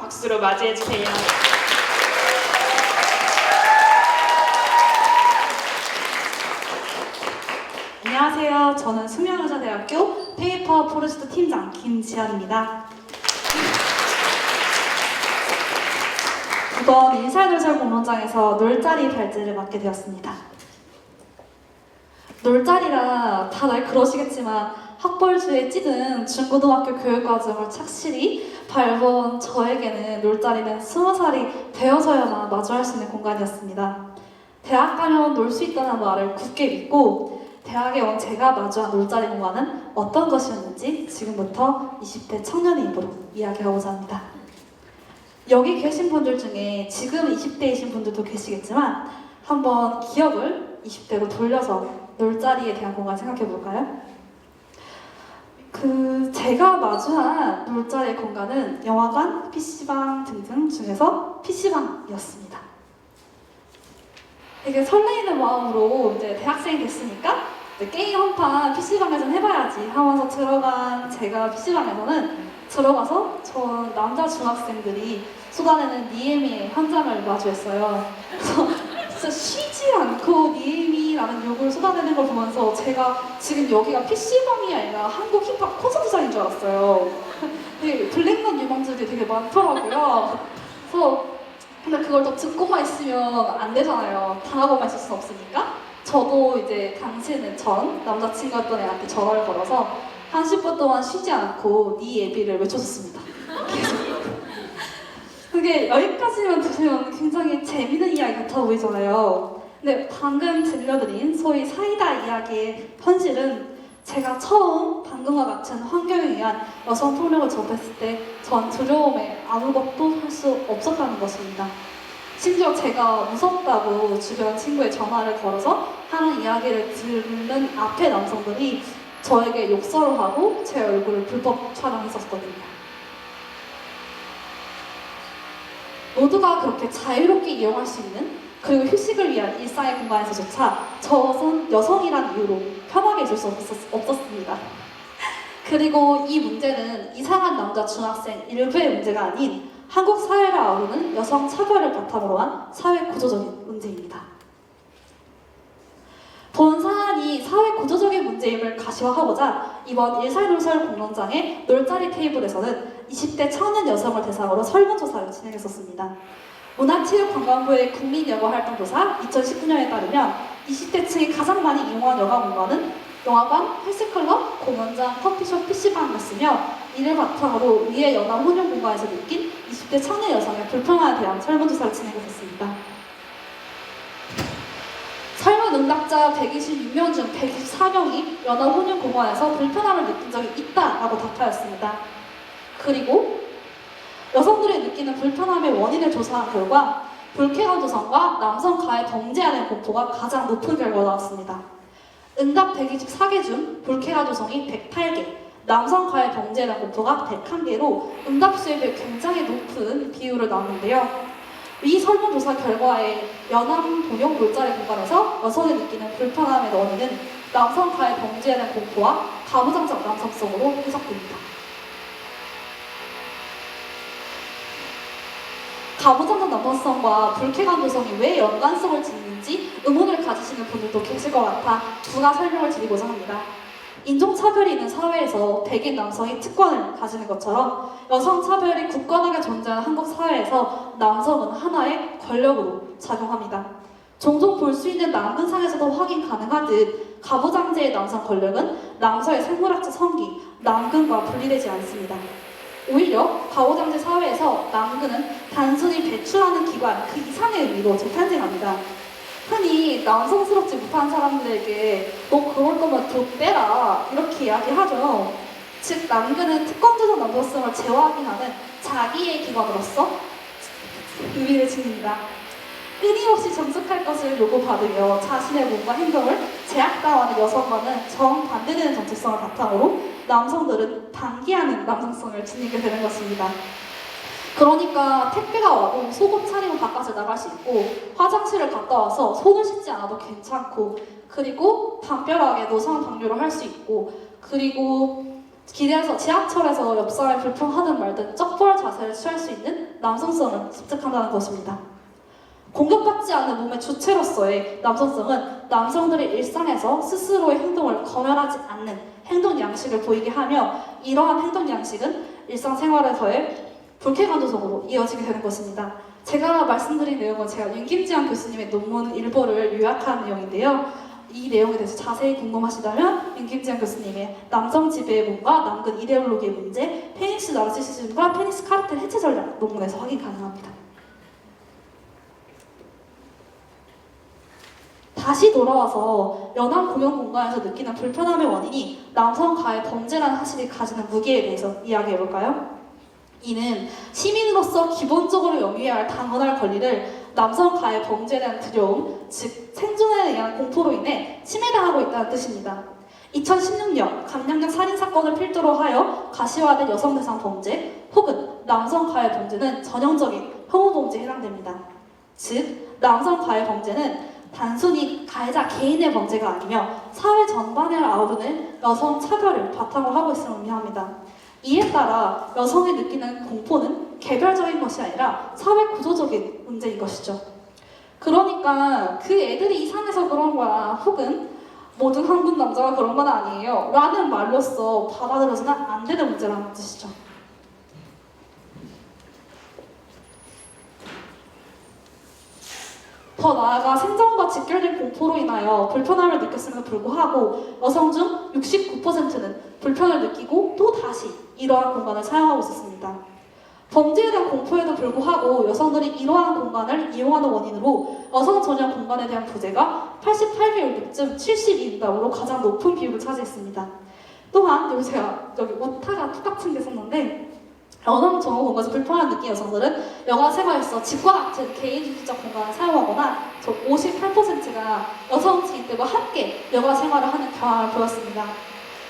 박수로 맞이해주세요. 안녕하세요. 저는 숙명여자대학교 페이퍼 포레스트 팀장 김지연입니다. 이번 인살놀살 공론장에서 놀자리 발제를 맡게 되었습니다. 놀자리라 다들 그러시겠지만 학벌주에 찌든 중고등학교 교육과정을 착실히 밟아온 저에게는 놀자리는 20살이 되어서야만 마주할 수 있는 공간이었습니다. 대학 가면 놀 수 있다는 말을 굳게 믿고 대학에 온 제가 마주한 놀자리 공간은 어떤 것이었는지 지금부터 20대 청년의 입으로 이야기하고자 합니다. 여기 계신 분들 중에 지금 20대이신 분들도 계시겠지만 한번 기억을 20대로 돌려서 놀자리에 대한 공간 생각해 볼까요? 제가 마주한 놀자리의 공간은 영화관, PC방 등등 중에서 PC방이었습니다. 되게 설레이는 마음으로 이제 대학생이 됐으니까 이제 게임 한 판 PC방에서 해봐야지 하면서 들어간 제가 PC방에서는 들어가서 저 남자 중학생들이 쏟아내는 니에미의 현장을 마주했어요. 그래서 진짜 쉬지 않고 니에미라는 욕을 쏟아내는 걸 보면서 제가 지금 여기가 PC방이 아니라 한국 힙합 콘서트장인 줄 알았어요. 되게 블랙넛 유망주들이 되게 많더라고요. 그래서 근데 그걸 또 듣고만 있으면 안 되잖아요. 당하고만 있을 수는 없으니까. 저도 이제 당시에는 전 남자친구였던 애한테 전화를 걸어서 한 10분 동안 쉬지 않고 네 예비를 외쳐줬습니다. 그게 여기까지만 들으면 굉장히 재밌는 이야기 같아 보이잖아요. 근데 방금 들려드린 소위 사이다 이야기의 현실은 제가 처음 방금과 같은 환경에 의한 여성 폭력을 접했을 때 전 두려움에 아무것도 할 수 없었다는 것입니다. 심지어 제가 무섭다고 주변 친구에 전화를 걸어서 하는 이야기를 듣는 앞에 남성들이 저에게 욕설을 하고 제 얼굴을 불법 촬영했었거든요. 모두가 그렇게 자유롭게 이용할 수 있는 그리고 휴식을 위한 일상의 공간에서조차 저는 여성이란 이유로 편하게 있을 수 없었습니다. 그리고 이 문제는 이상한 남자 중학생 일부의 문제가 아닌 한국 사회를 아우르는 여성 차별을 바탕으로 한 사회 구조적인 문제입니다. 본 사안이 사회 구조적인 문제임을 가시화하고자 이번 일살놀살 공론장의 놀자리 테이블에서는 20대 청년 여성을 대상으로 설문조사를 진행했었습니다. 문화체육관광부의 국민여가활동조사 2019년에 따르면 20대층이 가장 많이 이용한 여가 공간은 영화관, 헬스클럽, 공연장, 커피숍, PC방이었으며 이를 바탕으로 위의 연합 혼용 공간에서 느낀 20대 청년 여성의 불편함에 대한 설문조사를 진행했었습니다. 설문 응답자 126명 중 124명이 연합 혼용 공간에서 불편함을 느낀 적이 있다라고 답하였습니다. 그리고 여성들이 느끼는 불편함의 원인을 조사한 결과 불쾌감 조성과 남성 가해 범죄에 대한 공포가 가장 높은 결과가 나왔습니다. 응답 124개 중 불쾌감 조성이 108개, 남성 가해 범죄에 대한 공포가 101개로 응답수에 비해 굉장히 높은 비율을 나오는데요. 이 설문조사 결과에 연합 혼용 놀자리 공간에서 여성이 느끼는 불편함의 원인은 남성 가해 범죄에 대한 공포와 가부장적 남성성으로 해석됩니다. 가부장적 남성성과 불쾌감 조성이 왜 연관성을 짓는지 의문을 가지시는 분들도 계실 것 같아 부가 설명을 드리고자 합니다. 인종차별이 있는 사회에서 백인 남성이 특권을 가지는 것처럼 여성차별이 굳건하게 존재하는 한국 사회에서 남성은 하나의 권력으로 작용합니다. 종종 볼 수 있는 남근상에서도 확인 가능하듯 가부장제의 남성 권력은 남성의 생물학적 성기, 남근과 분리되지 않습니다. 오히려 가부장제 사회에서 남근은 단순히 배출하는 기관 그 이상의 의미로 재탄생합니다. 흔히 남성스럽지 못한 사람들에게 너 그럴 거면 좆대라 이렇게 이야기하죠. 즉 남근은 특권조적 남성성을 재확인하는 자기의 기관으로서 의미를 지닙니다. 끊임없이 정숙할 것을 요구받으며 자신의 몸과 행동을 제약당하는 여성과는 정반대되는 정체성을 바탕으로 남성들은 방기하는 남성성을 지니게 되는 것입니다. 그러니까 택배가 와도 속옷 차리고 바깥에 나갈 수 있고 화장실을 갔다 와서 손을 씻지 않아도 괜찮고 그리고 담벼락에 노상 방류를 할 수 있고 그리고 길에서 지하철에서 옆 사람이 불평하든 말든 쩍벌 자세를 취할 수 있는 남성성을 습득한다는 것입니다. 공격받지 않는 몸의 주체로서의 남성성은 남성들의 일상에서 스스로의 행동을 검열하지 않는 행동 양식을 보이게 하며 이러한 행동 양식은 일상생활에서의 불쾌감도성으로 이어지게 되는 것입니다. 제가 말씀드린 내용은 제가 윤김지영 교수님의 논문 일부를 요약한 내용인데요. 이 내용에 대해서 자세히 궁금하시다면 윤김지영 교수님의 남성 지배의 몸과 남근 이데올로기의 문제, 페니스 나르시시즘과 페니스 카르텔 해체 전략 논문에서 확인 가능합니다. 다시 돌아와서 연안 공연 공간에서 느끼는 불편함의 원인이 남성 가해 범죄라는 사실이 가지는 무게에 대해서 이야기해볼까요? 이는 시민으로서 기본적으로 영위해야 할 당연할 권리를 남성 가해 범죄에 대한 두려움, 즉 생존에 대한 공포로 인해 침해당하고 있다는 뜻입니다. 2016년 감량역 살인사건을 필두로 하여 가시화된 여성 대상 범죄 혹은 남성 가해 범죄는 전형적인 혐오 범죄에 해당됩니다. 즉, 남성 가해 범죄는 단순히 가해자 개인의 범죄가 아니며 사회 전반을 아우르는 여성 차별을 바탕으로 하고 있음을 의미합니다. 이에 따라 여성이 느끼는 공포는 개별적인 것이 아니라 사회 구조적인 문제인 것이죠. 그러니까 그 애들이 이상해서 그런 거야 혹은 모든 한국 남자가 그런 건 아니에요 라는 말로써 받아들여서는 안 되는 문제라는 뜻이죠. 더 나아가 생존과 직결된 공포로 인하여 불편함을 느꼈음에도 불구하고 여성 중 69%는 불편을 느끼고 또 다시 이러한 공간을 사용하고 있었습니다. 범죄에 대한 공포에도 불구하고 여성들이 이러한 공간을 이용하는 원인으로 여성 전용 공간에 대한 부재가 88비율 6.72인가로 가장 높은 비율을 차지했습니다. 또한 여기 제가 여기 오타가 똑같은 게 썼는데 여성 전용 공간에서 불편함을 느낀 여성들은 여가 생활에서 집과 같은 개인주의적 공간을 사용하거나 58%가 여성 지인들과 함께 여가 생활을 하는 경향을 보였습니다.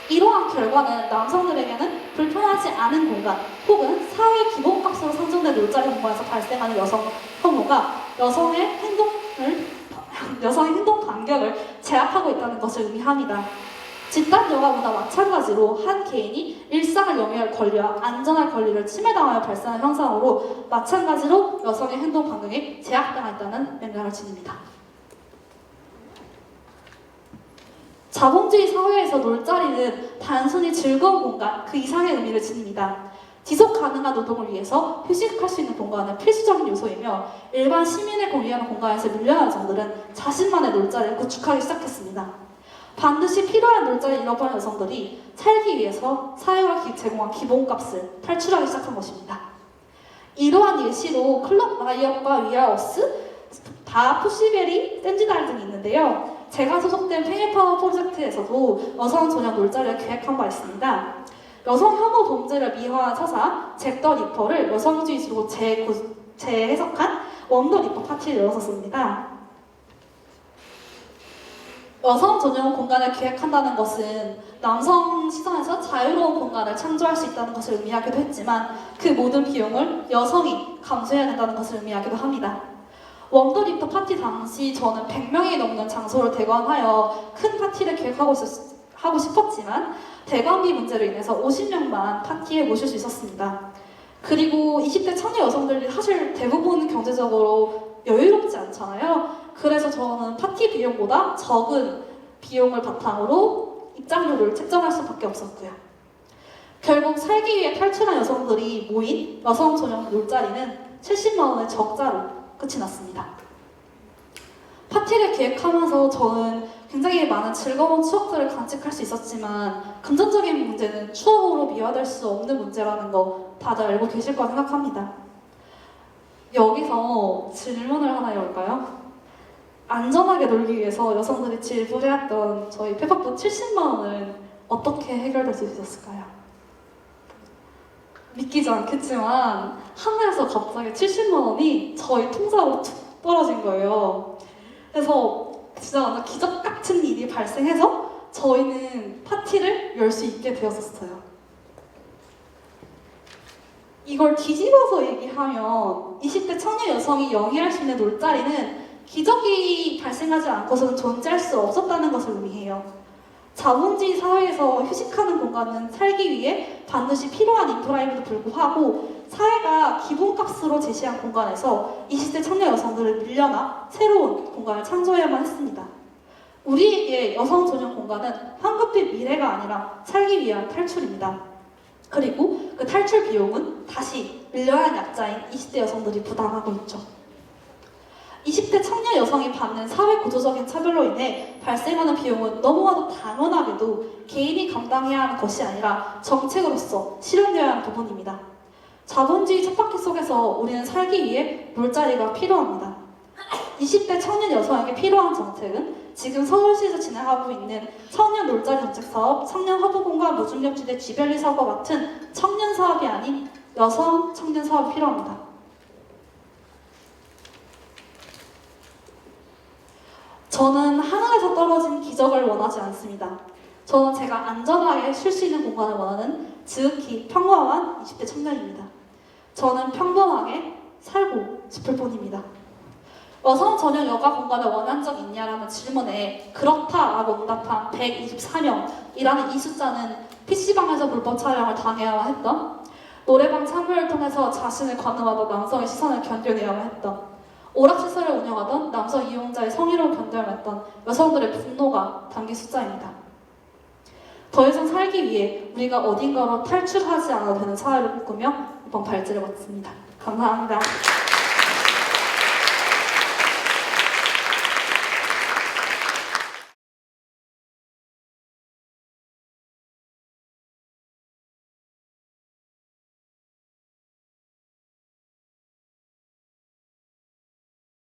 이러한 결과는 남성들에게는 불편하지 않은 공간 혹은 사회 기본값으로 상정된 놀자리 공간에서 발생하는 여성 혐오가 여성의 행동 반경을 제약하고 있다는 것을 의미합니다. 집단 여가보다 마찬가지로 한 개인이 일상을 영위할 권리와 안전할 권리를 침해당하여 발생하는 현상으로 마찬가지로 여성의 행동 반경이 제약당했다는 맥락을 지닙니다. 자본주의 사회에서 놀자리는 단순히 즐거운 공간, 그 이상의 의미를 지닙니다. 지속 가능한 노동을 위해서 휴식할 수 있는 공간은 필수적인 요소이며 일반 시민을 공유하는 공간에서 밀려난 여성들은 자신만의 놀자리를 구축하기 시작했습니다. 반드시 필요한 놀자리를 잃어버린 여성들이 살기 위해서 사회가 제공한 기본값을 탈출하기 시작한 것입니다. 이러한 예시로 클럽 라이엇과 위아어스, 다 푸시베리, 샌지달 등이 있는데요. 제가 소속된 페이퍼 프로젝트에서도 여성 전용 놀자리를 계획한 바 있습니다. 여성 혐오 범죄를 미화한 서사 잭 더 리퍼를 여성주의로 재해석한 원더 리퍼 파티를 열었었습니다. 여성 전용 공간을 계획한다는 것은 남성 시선에서 자유로운 공간을 창조할 수 있다는 것을 의미하기도 했지만 그 모든 비용을 여성이 감수해야 된다는 것을 의미하기도 합니다. 원더리퍼 파티 당시 저는 100명이 넘는 장소를 대관하여 큰 파티를 계획하고 싶었지만 대관비 문제로 인해서 50명만 파티에 모실 수 있었습니다. 그리고 20대 청년 여성들이 사실 대부분 경제적으로 여유롭지 않잖아요. 그래서 저는 파티 비용보다 적은 비용을 바탕으로 입장료를 책정할 수밖에 없었고요. 결국 살기 위해 탈출한 여성들이 모인 여성 전용 놀자리는 70만 원의 적자로 끝이 났습니다. 파티를 기획하면서 저는 굉장히 많은 즐거운 추억들을 간직할 수 있었지만 금전적인 문제는 추억으로 미화될 수 없는 문제라는 거 다들 알고 계실 거라 생각합니다. 여기서 질문을 하나 해볼까요? 안전하게 놀기 위해서 여성들이 지불해왔던 저희 페퍼풋 70만 원은 어떻게 해결될 수 있었을까요? 믿기지 않겠지만 하늘에서 갑자기 70만 원이 저희 통장으로 툭 떨어진 거예요. 그래서 진짜 완전 기적 같은 일이 발생해서 저희는 파티를 열 수 있게 되었었어요. 이걸 뒤집어서 얘기하면 20대 청년 여성이 영위할 수 있는 놀자리는 기적이 발생하지 않고서는 존재할 수 없었다는 것을 의미해요. 자본주의 사회에서 휴식하는 공간은 살기 위해 반드시 필요한 인프라임에도 불구하고 사회가 기본값으로 제시한 공간에서 20대 청년 여성들을 밀려나 새로운 공간을 창조해야만 했습니다. 우리에게 여성 전용 공간은 황급빛 미래가 아니라 살기 위한 탈출입니다. 그리고 그 탈출 비용은 다시 밀려난 약자인 20대 여성들이 부담하고 있죠. 20대 청년 여성이 받는 사회 구조적인 차별로 인해 발생하는 비용은 너무나도 당연하게도 개인이 감당해야 하는 것이 아니라 정책으로서 실현되어야 하는 부분입니다. 자본주의 쳇바퀴 속에서 우리는 살기 위해 놀자리가 필요합니다. 20대 청년 여성에게 필요한 정책은 지금 서울시에서 진행하고 있는 청년 놀자리 정책 사업, 청년 화보공간 무중력지대 쥐별리 사업과 같은 청년 사업이 아닌 여성 청년 사업이 필요합니다. 저는 하늘에서 떨어진 기적을 원하지 않습니다. 저는 제가 안전하게 쉴 수 있는 공간을 원하는 지극히 평범한 20대 청년입니다. 저는 평범하게 살고 싶을 뿐입니다. 여성 전용 여가 공간을 원한 적 있냐라는 질문에 그렇다라고 응답한 124명이라는 이 숫자는 PC방에서 불법 촬영을 당해야만 했던, 노래방 참여를 통해서 자신을 거느하던 남성의 시선을 견뎌내야만 했던, 오락시설을 운영하던 남성 이용자의 성희롱을 견뎌냈던 여성들의 분노가 담긴 숫자입니다. 더 이상 살기 위해 우리가 어딘가로 탈출하지 않아도 되는 사회를 꿈꾸며 이번 발제를 마칩니다. 감사합니다.